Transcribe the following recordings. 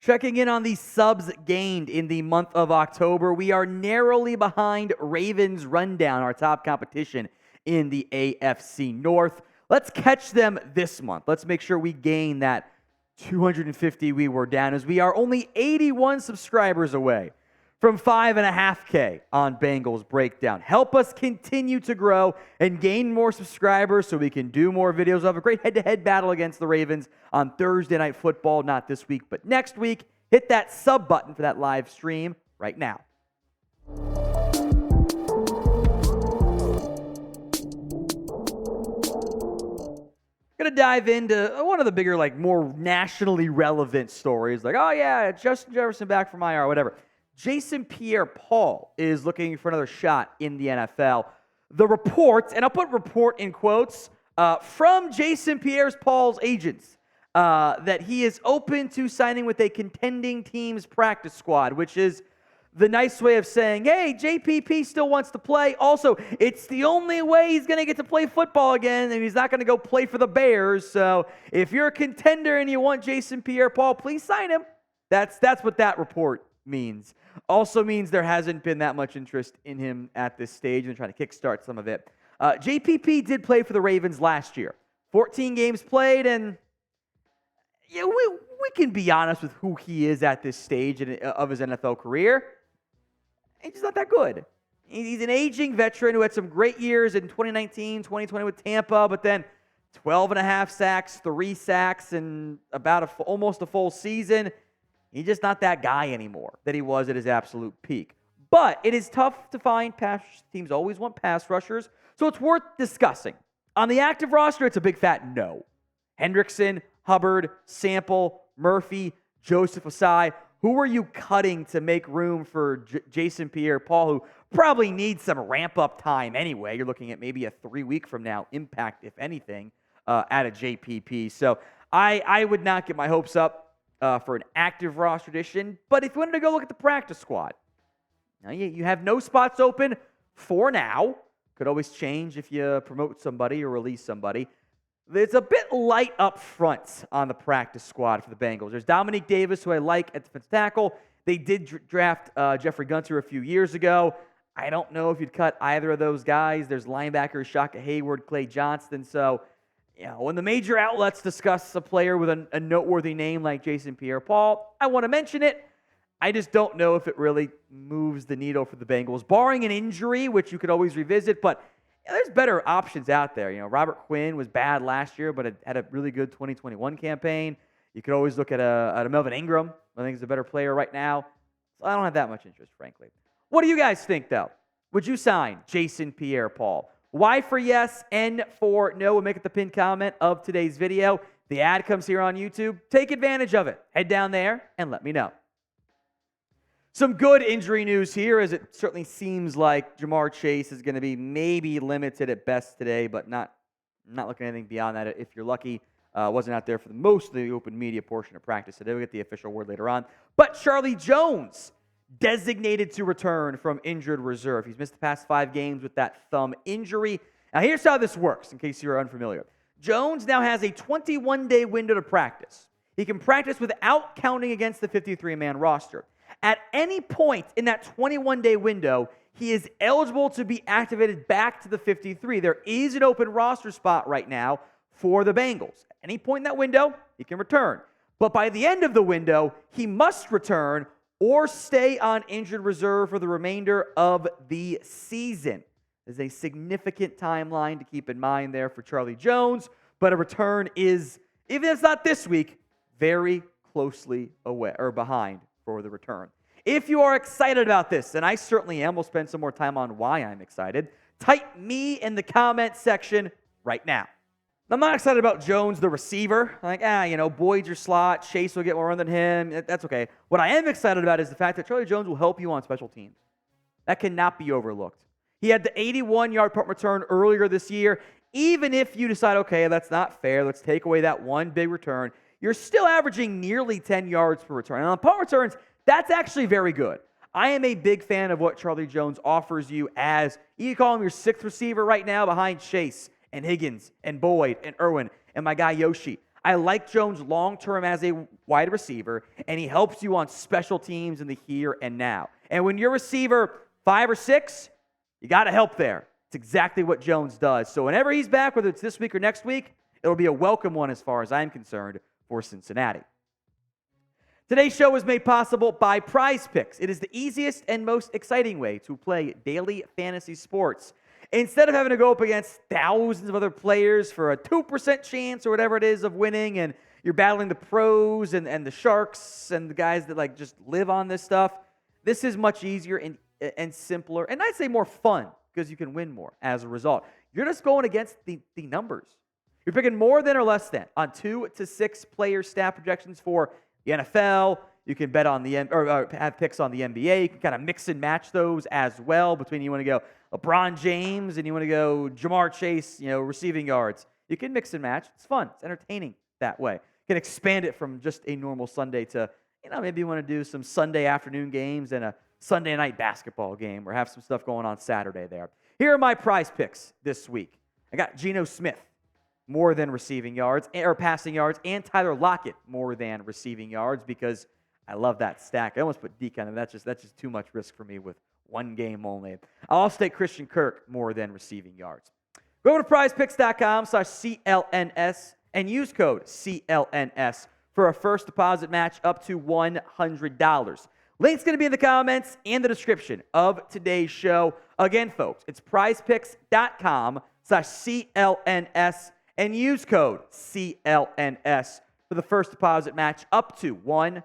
Checking in on the subs gained in the month of October, we are narrowly behind Ravens Rundown, our top competition in the AFC North. Let's catch them this month. Let's make sure we gain that 250 we were down, as we are only 81 subscribers away from 5.5K on Bengals Breakdown. Help us continue to grow and gain more subscribers so we can do more videos. We'll have a great head-to-head battle against the Ravens on Thursday Night Football, not this week, but next week. Hit that sub button for that live stream right now. Gonna dive into one of the bigger, more nationally relevant stories. Oh yeah, Justin Jefferson back from IR, whatever. Jason Pierre-Paul is looking for another shot in the NFL. The report, and I'll put report in quotes, from Jason Pierre-Paul's agents, that he is open to signing with a contending team's practice squad, which is the nice way of saying, hey, JPP still wants to play. Also, it's the only way he's going to get to play football again, and he's not going to go play for the Bears. So if you're a contender and you want Jason Pierre-Paul, please sign him. That's what that report means. Also means there hasn't been that much interest in him at this stage, and trying to kickstart some of it. JPP did play for the Ravens last year. 14 games played, and we can be honest with who he is at this stage of his NFL career. He's just not that good. He's an aging veteran who had some great years in 2019, 2020 with Tampa, but then 12.5 sacks, 3 sacks, and about almost a full season. He's just not that guy anymore that he was at his absolute peak. But it is tough to find pass. Teams always want pass rushers, so it's worth discussing. On the active roster, it's a big fat no. Hendrickson, Hubbard, Sample, Murphy, Joseph Osai. Who are you cutting to make room for Jason Pierre-Paul, who probably needs some ramp-up time anyway? You're looking at maybe a 3-week from now impact, if anything, at a JPP. So I would not get my hopes up for an active roster addition. But if you wanted to go look at the practice squad, now you have no spots open for now. Could always change if you promote somebody or release somebody. It's a bit light up front on the practice squad for the Bengals. There's Dominique Davis, who I like at defensive tackle. They did draft Jeffrey Gunter a few years ago. I don't know if you'd cut either of those guys. There's linebackers Shaka Hayward, Clay Johnston. So, when the major outlets discuss a player with a noteworthy name like Jason Pierre-Paul, I want to mention it. I just don't know if it really moves the needle for the Bengals, barring an injury, which you could always revisit. But there's better options out there. Robert Quinn was bad last year, but had a really good 2021 campaign. You could always look at a Melvin Ingram. I think he's a better player right now. So I don't have that much interest, frankly. What do you guys think, though? Would you sign Jason Pierre-Paul? Y for yes, N for no. We'll make it the pinned comment of today's video. The ad comes here on YouTube. Take advantage of it. Head down there and let me know. Some good injury news here, as it certainly seems like Jamar Chase is going to be maybe limited at best today, but not looking at anything beyond that. If you're lucky, wasn't out there for most of the open media portion of practice today. We'll get the official word later on. But Charlie Jones, designated to return from injured reserve. He's missed the past 5 games with that thumb injury. Now, here's how this works, in case you're unfamiliar. Jones now has a 21-day window to practice. He can practice without counting against the 53-man roster. At any point in that 21-day window, he is eligible to be activated back to the 53. There is an open roster spot right now for the Bengals. At any point in that window, he can return. But by the end of the window, he must return or stay on injured reserve for the remainder of the season. There's a significant timeline to keep in mind there for Charlie Jones, but a return is, even if it's not this week, very closely away or behind for the return. If you are excited about this, and I certainly am, we'll spend some more time on why I'm excited, type me in the comment section right now. I'm not excited about Jones, the receiver. Boyd's your slot. Chase will get more run than him. That's okay. What I am excited about is the fact that Charlie Jones will help you on special teams. That cannot be overlooked. He had the 81-yard punt return earlier this year. Even if you decide, okay, that's not fair, let's take away that one big return, you're still averaging nearly 10 yards per return. And on punt returns, that's actually very good. I am a big fan of what Charlie Jones offers you as, you can call him your 6th receiver right now behind Chase and Higgins and Boyd and Irwin and my guy Yoshi. I like Jones long-term as a wide receiver, and he helps you on special teams in the here and now. And when you're receiver 5 or 6, you got to help there. It's exactly what Jones does. So whenever he's back, whether it's this week or next week, it'll be a welcome one as far as I'm concerned for Cincinnati. Today's show is made possible by Prize Picks. It is the easiest and most exciting way to play daily fantasy sports. Instead of having to go up against thousands of other players for a 2% chance or whatever it is of winning, and you're battling the pros and the sharks and the guys that just live on this stuff, this is much easier and simpler, and I'd say more fun because you can win more as a result. You're just going against the numbers. You're picking more than or less than on 2 to 6 player stat projections for the NFL. You can bet on or have picks on the NBA. You can kind of mix and match those as well between you want to go LeBron James and you want to go Jamar Chase, receiving yards. You can mix and match. It's fun. It's entertaining that way. You can expand it from just a normal Sunday to, maybe you want to do some Sunday afternoon games and a Sunday night basketball game or have some stuff going on Saturday there. Here are my prize picks this week. I got Geno Smith more than receiving yards or passing yards, and Tyler Lockett more than receiving yards because I love that stack. I almost put Deke on them. That's just too much risk for me with one game only. I'll also take Christian Kirk more than receiving yards. Go over to prizepicks.com/CLNS and use code CLNS for a first deposit match up to $100. Link's going to be in the comments and the description of today's show. Again, folks, it's prizepicks.com/CLNS and use code CLNS for the first deposit match up to $100.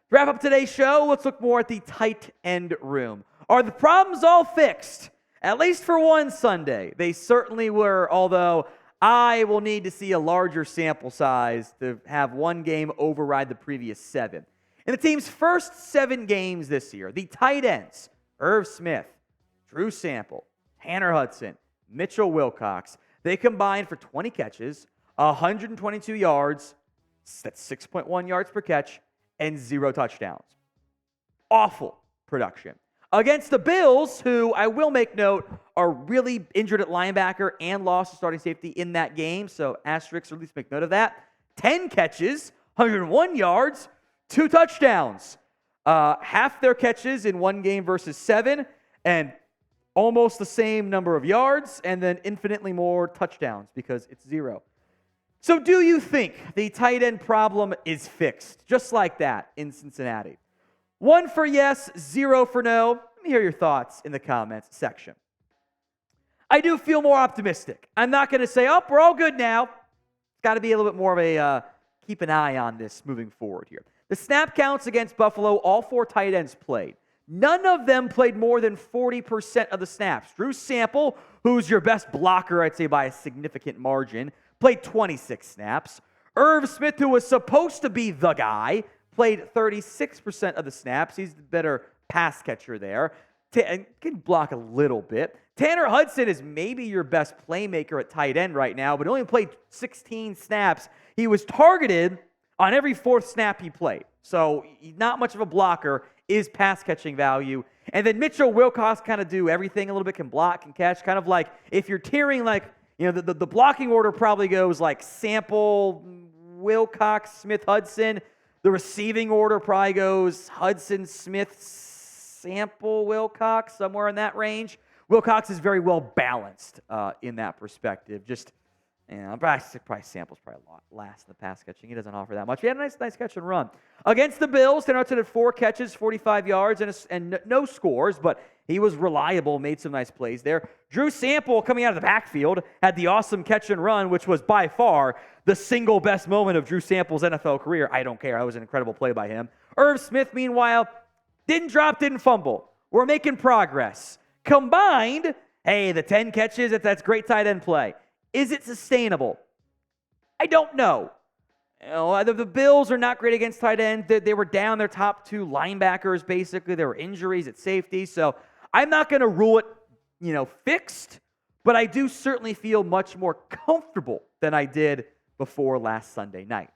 To wrap up today's show, let's look more at the tight end room. Are the problems all fixed? At least for one Sunday. They certainly were, although I will need to see a larger sample size to have one game override the previous 7. In the team's first 7 games this year, the tight ends, Irv Smith, Drew Sample, Tanner Hudson, Mitchell Wilcox, they combined for 20 catches, 122 yards, that's 6.1 yards per catch, and 0 touchdowns. Awful production. Against the Bills, who I will make note are really injured at linebacker and lost to starting safety in that game, so asterisks, or at least make note of that. 10 catches, 101 yards, 2 touchdowns. Half their catches in one game versus 7, and almost the same number of yards, and then infinitely more touchdowns because it's 0. So do you think the tight end problem is fixed, just like that in Cincinnati? 1 for yes, 0 for no. Let me hear your thoughts in the comments section. I do feel more optimistic. I'm not going to say, we're all good now. It's got to be a little bit more of a keep an eye on this moving forward here. The snap counts against Buffalo, all 4 tight ends played. None of them played more than 40% of the snaps. Drew Sample, who's your best blocker, I'd say by a significant margin, played 26 snaps. Irv Smith, who was supposed to be the guy, played 36% of the snaps. He's the better pass catcher there. And can block a little bit. Tanner Hudson is maybe your best playmaker at tight end right now, but only played 16 snaps. He was targeted on every 4th snap he played. So not much of a blocker, is pass catching value. And then Mitchell Wilcox kind of do everything a little bit, can block, can catch. Kind of like if you're tiering the blocking order probably goes like Sample, Wilcox, Smith, Hudson. The receiving order probably goes Hudson, Smith, Sample, Wilcox, somewhere in that range. Wilcox is very well balanced in that perspective. Probably Sample's probably last in the pass catching. He doesn't offer that much. He had a nice catch and run. Against the Bills, Tanner Hudson had 4 catches, 45 yards, and no scores, but he was reliable, made some nice plays there. Drew Sample, coming out of the backfield, had the awesome catch and run, which was by far the single best moment of Drew Sample's NFL career. I don't care. That was an incredible play by him. Irv Smith, meanwhile, didn't drop, didn't fumble. We're making progress. Combined, the 10 catches, that's great tight end play. Is it sustainable? I don't know. The Bills are not great against tight ends. They were down their top 2 linebackers, basically. There were injuries at safety. So I'm not going to rule it, fixed, but I do certainly feel much more comfortable than I did before last Sunday night.